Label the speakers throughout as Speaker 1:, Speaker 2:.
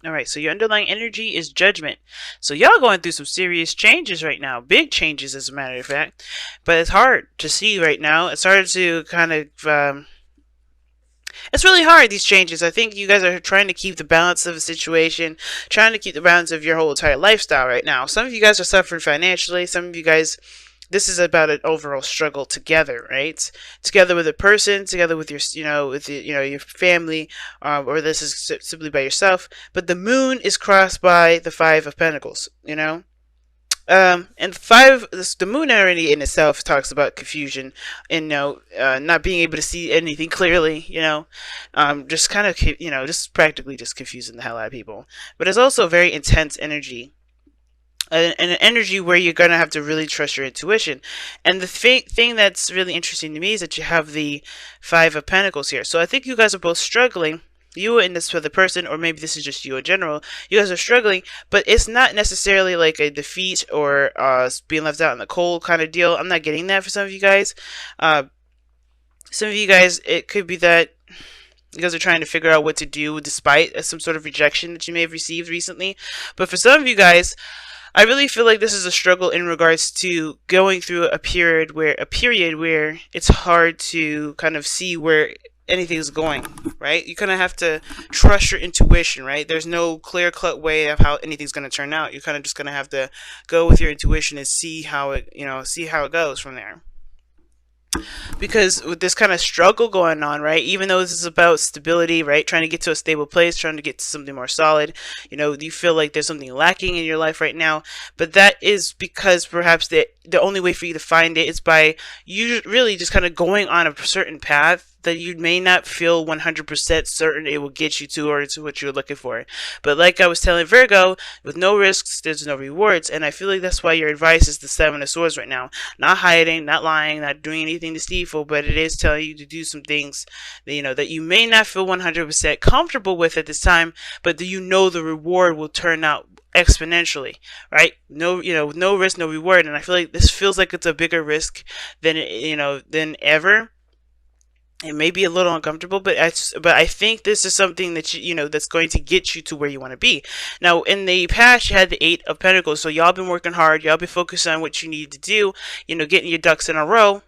Speaker 1: All right, so your underlying energy is judgment. So y'all going through some serious changes right now, big changes as a matter of fact. But it's hard to see right now. It's hard to kind of it's really hard, these changes. I think you guys are trying to keep the balance of the situation, trying to keep the balance of your whole entire lifestyle right now. Some of you guys are suffering financially. Some of you guys, this is about an overall struggle together, right? Together with a person, together with your, with the, your family, or this is simply by yourself. But the moon is crossed by the Five of Pentacles, and the moon already in itself talks about confusion and not being able to see anything clearly. Just kind of just practically just confusing the hell out of people. But it's also very intense energy. An energy where you're going to have to really trust your intuition. And the thing that's really interesting to me is that you have the Five of Pentacles here. So I think you guys are both struggling, you and this other person, or maybe this is just you in general. You guys are struggling, but it's not necessarily like a defeat or being left out in the cold kind of deal. I'm not getting that for some of you guys. Some of you guys, it could be that you guys are trying to figure out what to do despite some sort of rejection that you may have received recently. But for some of you guys, I really feel like this is a struggle in regards to going through a period where it's hard to kind of see where anything is going, right? You kind of have to trust your intuition, right? There's no clear-cut way of how anything's going to turn out. You're kind of just going to have to go with your intuition and see how it goes from there. Because with this kind of struggle going on, right, even though this is about stability, right, trying to get to a stable place, trying to get to something more solid, you feel like there's something lacking in your life right now. But that is because perhaps the only way for you to find it is by you really just kind of going on a certain path that you may not feel 100% certain it will get you to or to what you're looking for. But like I was telling Virgo, with no risks, there's no rewards. And I feel like that's why your advice is the Seven of Swords right now. Not hiding, not lying, not doing anything deceitful, but it is telling you to do some things that, that you may not feel 100% comfortable with at this time, but that the reward will turn out exponentially, right? No, no risk, no reward. And I feel like this feels like it's a bigger risk than than ever. It may be a little uncomfortable, but I think this is something that that's going to get you to where you want to be. Now, in the past, you had the Eight of Pentacles, so y'all been working hard. Y'all been focused on what you need to do. Getting your ducks in a row,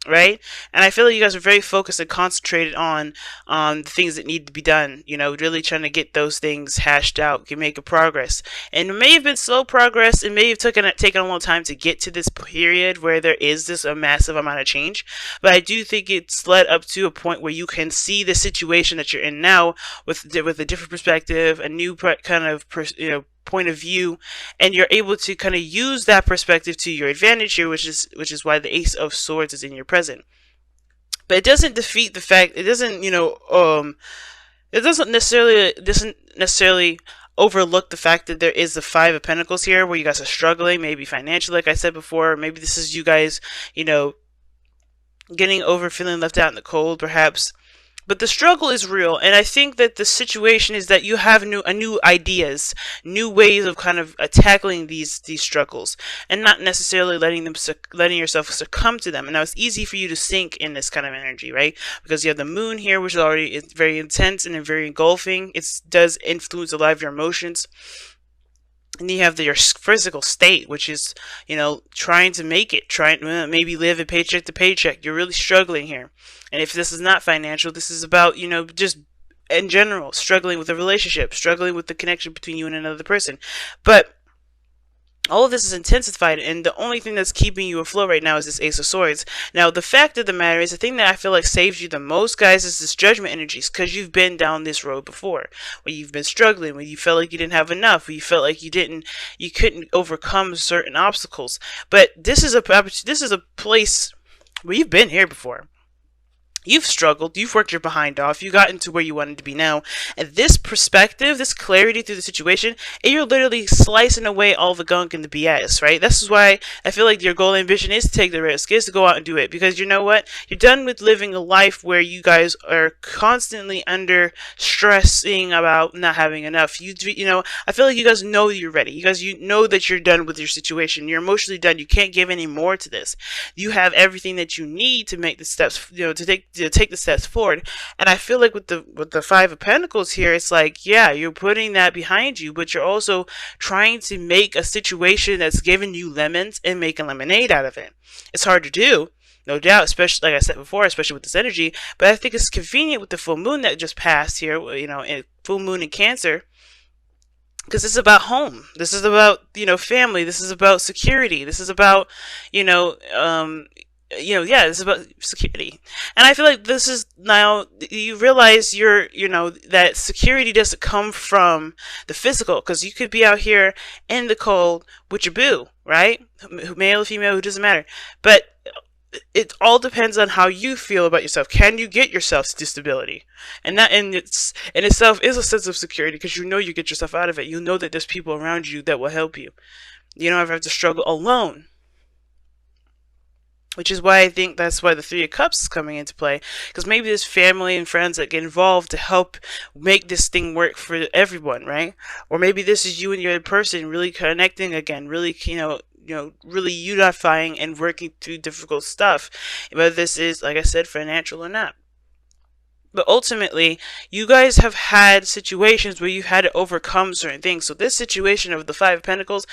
Speaker 1: right? And I feel like you guys are very focused and concentrated on the things that need to be done. Really trying to get those things hashed out, can make a progress. And it may have been slow progress. It may have taken a long time to get to this period where there is this a massive amount of change. But I do think it's led up to a point where you can see the situation that you're in now with a different perspective, a new kind of point of view, and you're able to kind of use that perspective to your advantage here, which is why the Ace of Swords is in your present. But it doesn't defeat the fact, it doesn't necessarily overlook the fact that there is the Five of Pentacles here, where you guys are struggling, maybe financially, like I said before. Maybe this is you guys getting over feeling left out in the cold, perhaps. But the struggle is real, and I think that the situation is that you have new ideas, new ways of kind of tackling these struggles, and not necessarily letting yourself succumb to them. And now it's easy for you to sink in this kind of energy, right? Because you have the moon here, which is very intense and very engulfing. It does influence a lot of your emotions. And you have your physical state, which is, trying to make it, trying to maybe live a paycheck to paycheck. You're really struggling here. And if this is not financial, this is about, just in general, struggling with a relationship, struggling with the connection between you and another person. But all of this is intensified, and the only thing that's keeping you afloat right now is this Ace of Swords. Now, the fact of the matter is, the thing that I feel like saves you the most, guys, is this Judgment energies, because you've been down this road before, where you've been struggling, where you felt like you didn't have enough, where you felt like you couldn't overcome certain obstacles. But this is a place where you've been here before. You've struggled, you've worked your behind off, you got into where you wanted to be now. And this perspective, this clarity through the situation, and you're literally slicing away all the gunk and the BS, right? This is why I feel like your goal and ambition is to take the risk, is to go out and do it. Because you know what? You're done with living a life where you guys are constantly under stressing about not having enough. I feel like you guys know you're ready. You know that you're done with your situation. You're emotionally done. You can't give any more to this. You have everything that you need to make the steps, take the steps forward. And I feel like with the Five of Pentacles here, it's like, yeah, you're putting that behind you, but you're also trying to make a situation that's giving you lemons and making lemonade out of it. It's hard to do, no doubt, especially like I said before, especially with this energy. But I think it's convenient with the full moon that just passed here, full moon in Cancer, because this is about home. This is about, family. This is about security. This is about, this is about security. And I feel like this is now, you realize that security doesn't come from the physical, because you could be out here in the cold with your boo, right? Male, female, it doesn't matter. But it all depends on how you feel about yourself. Can you get yourself to stability? And that in itself is a sense of security, because you get yourself out of it. You know that there's people around you that will help you. You don't ever have to struggle alone. Which is why I think that's why the Three of Cups is coming into play. Because maybe there's family and friends that get involved to help make this thing work for everyone, right? Or maybe this is you and your person really connecting again, really, really unifying and working through difficult stuff. Whether this is, like I said, financial or not. But ultimately, you guys have had situations where you've had to overcome certain things. So this situation of the Five of Pentacles,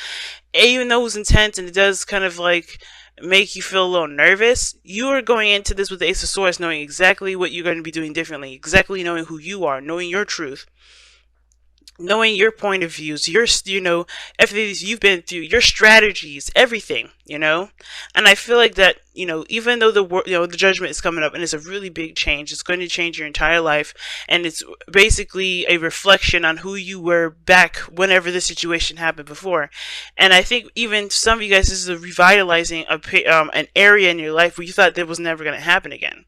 Speaker 1: even though it was intense and it does kind of like make you feel a little nervous, you are going into this with the Ace of Swords knowing exactly what you're going to be doing differently, exactly knowing who you are, knowing your truth, knowing your point of views, everything you've been through, your strategies, everything, and I feel like that, even though the judgment is coming up and it's a really big change, it's going to change your entire life, and it's basically a reflection on who you were back whenever this situation happened before. And I think even some of you guys, this is a revitalizing an area in your life where you thought that was never going to happen again.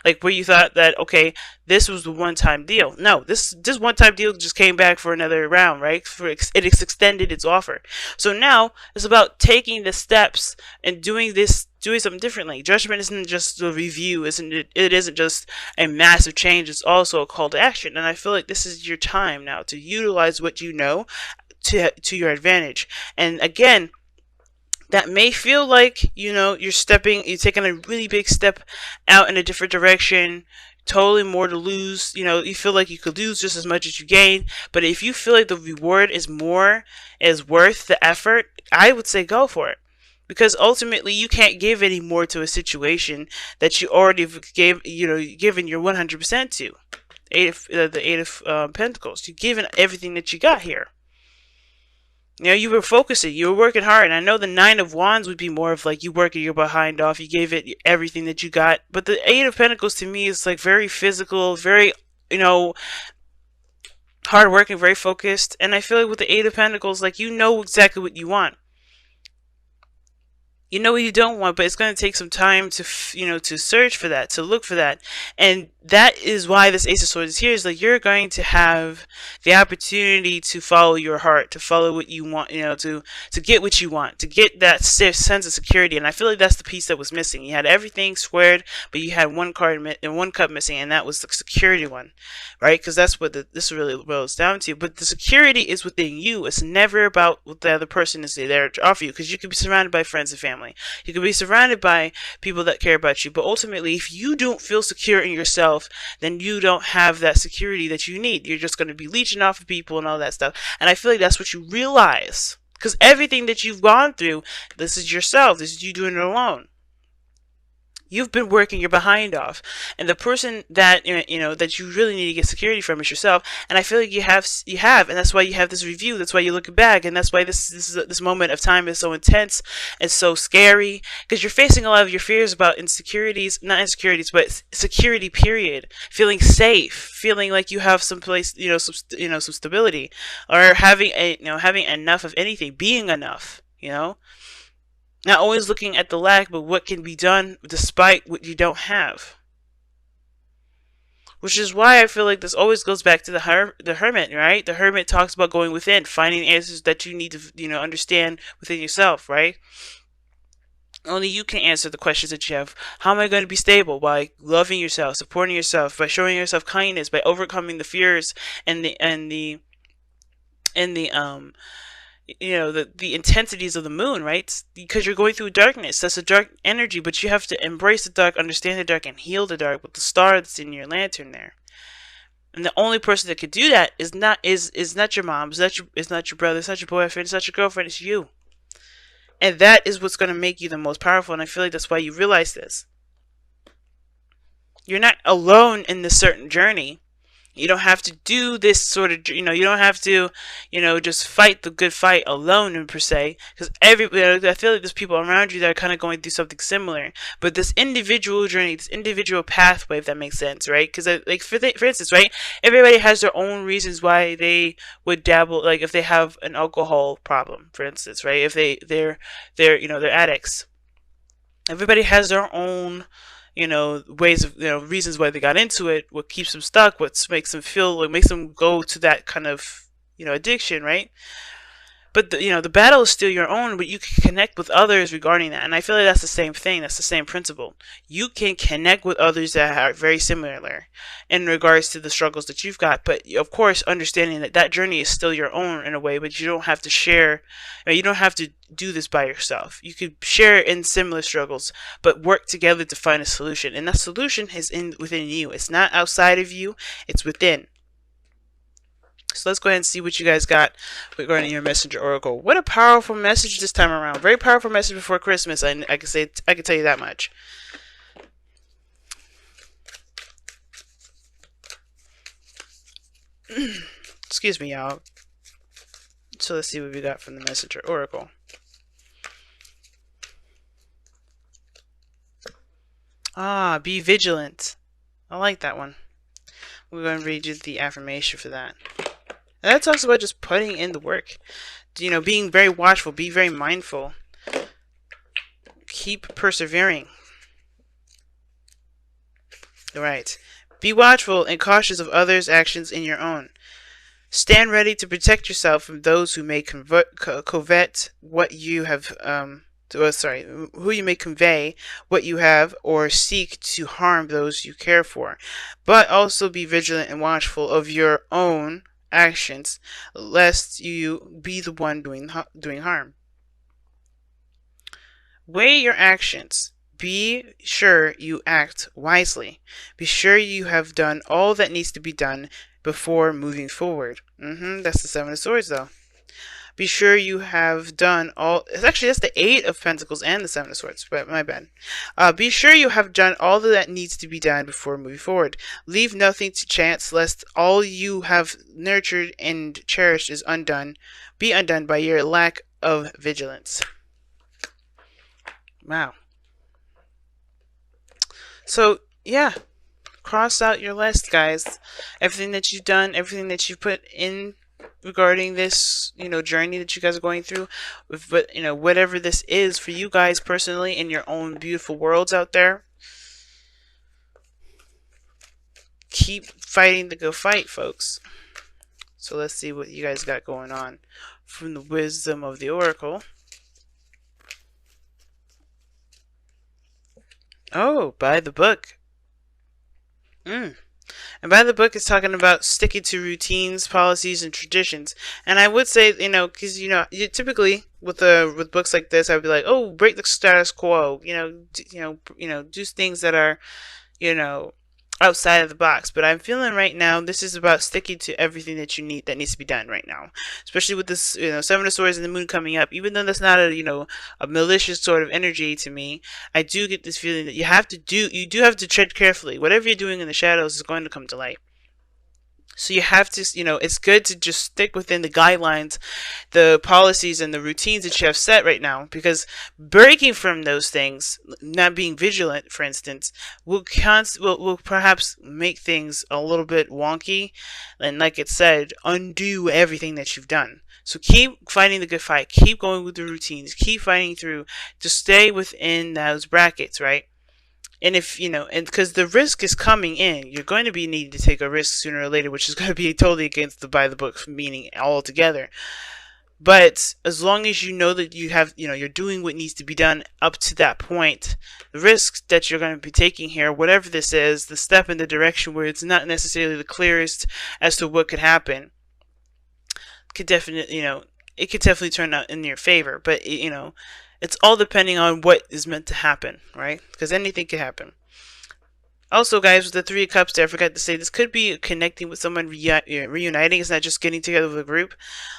Speaker 1: Like where you thought that, okay, this was the one-time deal. No, this one-time deal just came back for another round, right? It extended its offer. So now it's about taking the steps and doing something differently. Judgment isn't just a review, it isn't just a massive change. It's also a call to action. And I feel like this is your time now to utilize what you know to your advantage. And again, that may feel like, you're taking a really big step out in a different direction, totally more to lose. You feel like you could lose just as much as you gain. But if you feel like the reward is worth the effort, I would say go for it. Because ultimately, you can't give any more to a situation that you already given your 100% to. The Eight of Pentacles. You've given everything that you got here. You were focusing, you were working hard. And I know the Nine of Wands would be more of like you working your behind off, you gave it everything that you got. But the Eight of Pentacles to me is like very physical, very, hard working, very focused. And I feel like with the Eight of Pentacles, like you know exactly what you want. You know what you don't want, but it's going to take some time to, to search for that, to look for that. And that is why this Ace of Swords is here, is like you're going to have the opportunity to follow your heart, to follow what you want, to get what you want, to get that sense of security. And I feel like that's the piece that was missing. You had everything squared, but you had one card and one cup missing, and that was the security one, right? Because that's what this really boils down to. But the security is within you. It's never about what the other person is there to offer you, because you could be surrounded by friends and family. You can be surrounded by people that care about you, but ultimately, if you don't feel secure in yourself, then you don't have that security that you need. You're just going to be leeching off of people and all that stuff. And I feel like that's what you realize, because everything that you've gone through, this is yourself. This is you doing it alone. You've been working your behind off, and the person that that you really need to get security from is yourself. And I feel like you have, and that's why you have this review. That's why you're looking back, and that's why this moment of time is so intense and so scary, because you're facing a lot of your fears about insecurities, not insecurities, but security. Period. Feeling safe, feeling like you have some place, some stability, or having enough of anything, being enough, Not always looking at the lack, but what can be done despite what you don't have. Which is why I feel like this always goes back to the hermit, right? The hermit talks about going within, finding answers that you need to, understand within yourself, right? Only you can answer the questions that you have. How am I going to be stable? By loving yourself, supporting yourself, by showing yourself kindness, by overcoming the fears and the the intensities of the moon, right? Because you're going through darkness. That's a dark energy, but you have to embrace the dark, understand the dark, and heal the dark with the star that's in your lantern there. And the only person that could do that is not your mom, it's not your brother, it's not your boyfriend, it's not your girlfriend, it's you. And that is what's going to make you the most powerful. And I feel like that's why you realize this. You're not alone in this certain journey. You don't have to do this sort of, you don't have to, just fight the good fight alone, per se. Because I feel like there's people around you that are kind of going through something similar. But this individual journey, this individual pathway, if that makes sense, right? Because, like, for instance, right? Everybody has their own reasons why they would dabble, like, if they have an alcohol problem, for instance, right? If they're addicts. Everybody has their own ways of, reasons why they got into it, what keeps them stuck, what makes them feel, what makes them go to that kind of, addiction, right? But the battle is still your own, but you can connect with others regarding that. And I feel like that's the same thing. That's the same principle. You can connect with others that are very similar in regards to the struggles that you've got. But of course, understanding that journey is still your own in a way, but you don't have to share, you don't have to do this by yourself. You could share in similar struggles, but work together to find a solution. And that solution is within you. It's not outside of you. It's within. So let's go ahead and see what you guys got regarding your messenger oracle. What a powerful message this time around. Very powerful message before Christmas. I can tell you that much. Excuse me, y'all. So let's see what we got from the messenger oracle. Be vigilant. I like that one. We're going to read you the affirmation for that. And that talks about just putting in the work. Being very watchful, be very mindful. Keep persevering. Alright. Be watchful and cautious of others' actions and your own. Stand ready to protect yourself from those who may covet what you have, who you may convey what you have or seek to harm those you care for. But also be vigilant and watchful of your own actions, lest you be the one doing harm. Weigh your actions. Be sure you act wisely. Be sure you have done all that needs to be done before moving forward. That's the Seven of Swords, though. Be sure you have done all... Actually, that's the Eight of Pentacles and the Seven of Swords. But my bad. Be sure you have done all that needs to be done before moving forward. Leave nothing to chance, lest all you have nurtured and cherished is be undone by your lack of vigilance. Wow. So, yeah. Cross out your list, guys. Everything that you've done, everything that you've put in regarding this, journey that you guys are going through, but whatever this is for you guys personally in your own beautiful worlds out there, keep fighting the good fight, folks. So let's see what you guys got going on from the wisdom of the oracle. Oh, by the book. And by the book, it's talking about sticking to routines, policies, and traditions. And I would say, because you typically with books like this, I would be like, oh, break the status quo. Do things that are, outside of the box. But I'm feeling right now this is about sticking to everything that needs to be done right now. Especially with this, Seven of Swords and the Moon coming up. Even though that's not a malicious sort of energy to me, I do get this feeling that you do have to tread carefully. Whatever you're doing in the shadows is going to come to light. So you have to, it's good to just stick within the guidelines, the policies, and the routines that you have set right now. Because breaking from those things, not being vigilant, for instance, will perhaps make things a little bit wonky. And like it said, undo everything that you've done. So keep fighting the good fight. Keep going with the routines. Keep fighting through to stay within those brackets, right? And if, and because the risk is coming in, you're going to be needing to take a risk sooner or later, which is going to be totally against the by the book meaning altogether. But as long as you know that you have, you're doing what needs to be done up to that point, the risk that you're going to be taking here, whatever this is, the step in the direction where it's not necessarily the clearest as to what could happen, could definitely, it could definitely turn out in your favor. But it's all depending on what is meant to happen, right? Because anything could happen. Also, guys, with the Three of Cups there, I forgot to say, this could be connecting with someone, reuniting. It's not just getting together with a group.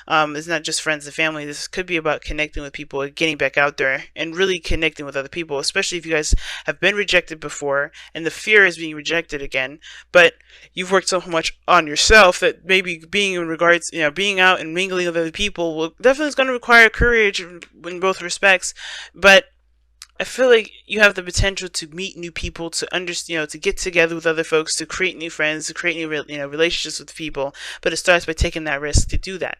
Speaker 1: It's not just friends and family. This could be about connecting with people, getting back out there, and really connecting with other people, especially if you guys have been rejected before, and the fear is being rejected again. But you've worked so much on yourself that maybe being in regards, being out and mingling with other people will definitely is going to require courage in both respects. But I feel like you have the potential to meet new people, to understand, to get together with other folks, to create new friends, to create new, relationships with people. But it starts by taking that risk to do that.